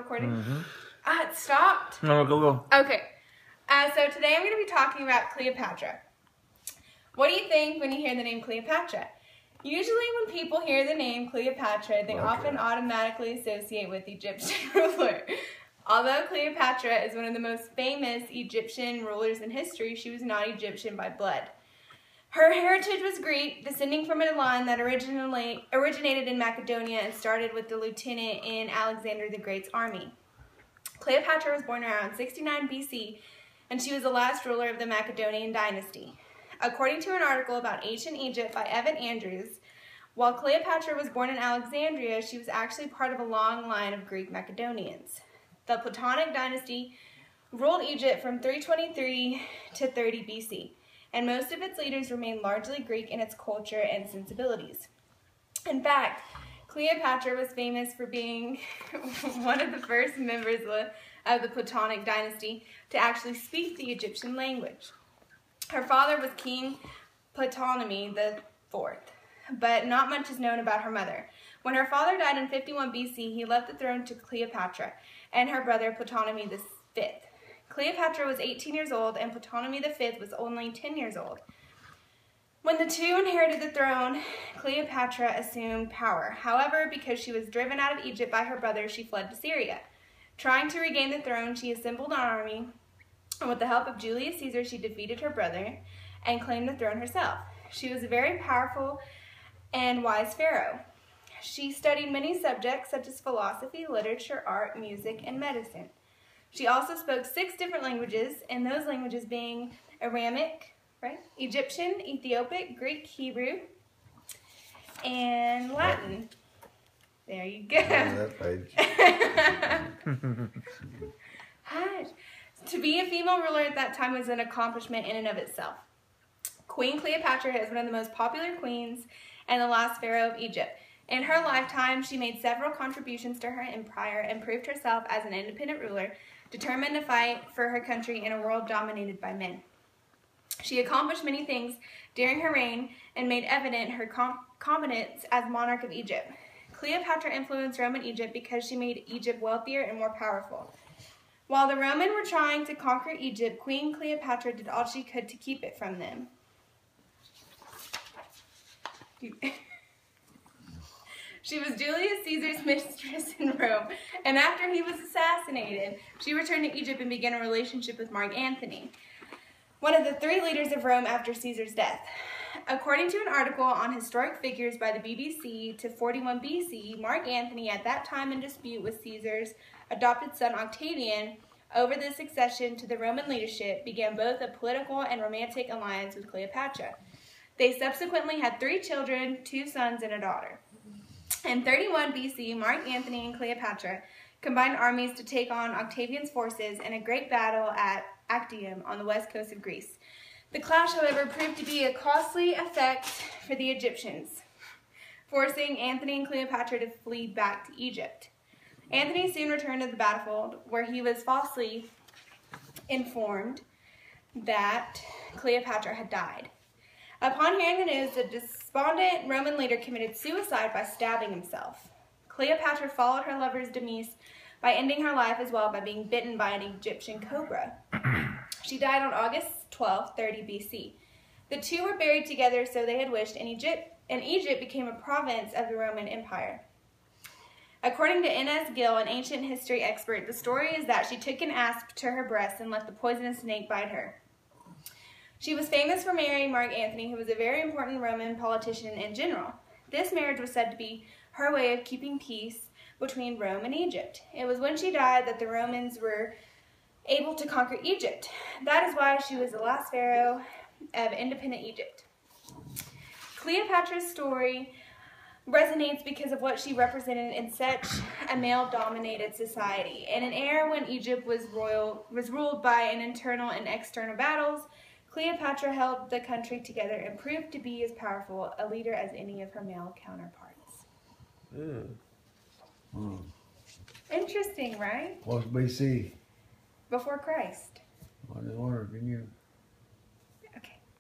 recording? It stopped. No, go. Okay. So today I'm going to be talking about Cleopatra. What do you think when you hear the name Cleopatra? Usually when people hear the name Cleopatra, they often automatically associate with Egyptian ruler. Although Cleopatra is one of the most famous Egyptian rulers in history, she was not Egyptian by blood. Her heritage was Greek, descending from a line that originated in Macedonia and started with the lieutenant in Alexander the Great's army. Cleopatra was born around 69 BC, and she was the last ruler of the Macedonian dynasty. According to an article about ancient Egypt by Evan Andrews, while Cleopatra was born in Alexandria, she was actually part of a long line of Greek Macedonians. The Platonic dynasty ruled Egypt from 323 to 30 BC. And most of its leaders remained largely Greek in its culture and sensibilities. In fact, Cleopatra was famous for being one of the first members of the Platonic dynasty to actually speak the Egyptian language. Her father was King Ptolemy IV, but not much is known about her mother. When her father died in 51 BC, he left the throne to Cleopatra and her brother Ptolemy V. Cleopatra was 18 years old and Ptolemy V was only 10 years old. When the two inherited the throne, Cleopatra assumed power. However, because she was driven out of Egypt by her brother, she fled to Syria. Trying to regain the throne, she assembled an army, and with the help of Julius Caesar, she defeated her brother and claimed the throne herself. She was a very powerful and wise pharaoh. She studied many subjects such as philosophy, literature, art, music, and medicine. She also spoke 6 different languages, and those languages being Aramaic, right? Egyptian, Ethiopic, Greek, Hebrew, and Latin. There you go. That page. Hush. To be a female ruler at that time was an accomplishment in and of itself. Queen Cleopatra is one of the most popular queens and the last pharaoh of Egypt. In her lifetime, she made several contributions to her empire and proved herself as an independent ruler, determined to fight for her country in a world dominated by men. She accomplished many things during her reign and made evident her competence as monarch of Egypt. Cleopatra influenced Roman Egypt because she made Egypt wealthier and more powerful. While the Romans were trying to conquer Egypt, Queen Cleopatra did all she could to keep it from them. She was Julius Caesar's mistress in Rome, and after he was assassinated, she returned to Egypt and began a relationship with Mark Antony, one of the 3 leaders of Rome after Caesar's death. According to an article on historic figures by the BBC, to 41 BC, Mark Antony, at that time in dispute with Caesar's adopted son Octavian over the succession to the Roman leadership, began both a political and romantic alliance with Cleopatra. They subsequently had 3 children, 2 sons and a daughter. In 31 BC, Mark Antony and Cleopatra combined armies to take on Octavian's forces in a great battle at Actium on the west coast of Greece. The clash, however, proved to be a costly effect for the Egyptians, forcing Antony and Cleopatra to flee back to Egypt. Antony soon returned to the battlefield, where he was falsely informed that Cleopatra had died. Upon hearing the news, the despondent Roman leader committed suicide by stabbing himself. Cleopatra followed her lover's demise by ending her life as well by being bitten by an Egyptian cobra. She died on August 12, 30 BC. The two were buried together, so they had wished, and Egypt became a province of the Roman Empire. According to N.S. Gill, an ancient history expert, the story is that she took an asp to her breast and let the poisonous snake bite her. She was famous for marrying Mark Antony, who was a very important Roman politician and general. This marriage was said to be her way of keeping peace between Rome and Egypt. It was when she died that the Romans were able to conquer Egypt. That is why she was the last pharaoh of independent Egypt. Cleopatra's story resonates because of what she represented in such a male-dominated society. In an era when Egypt was ruled by an internal and external battles, Cleopatra held the country together and proved to be as powerful a leader as any of her male counterparts. Interesting, right? What's BC? Before Christ. I just wondered, can you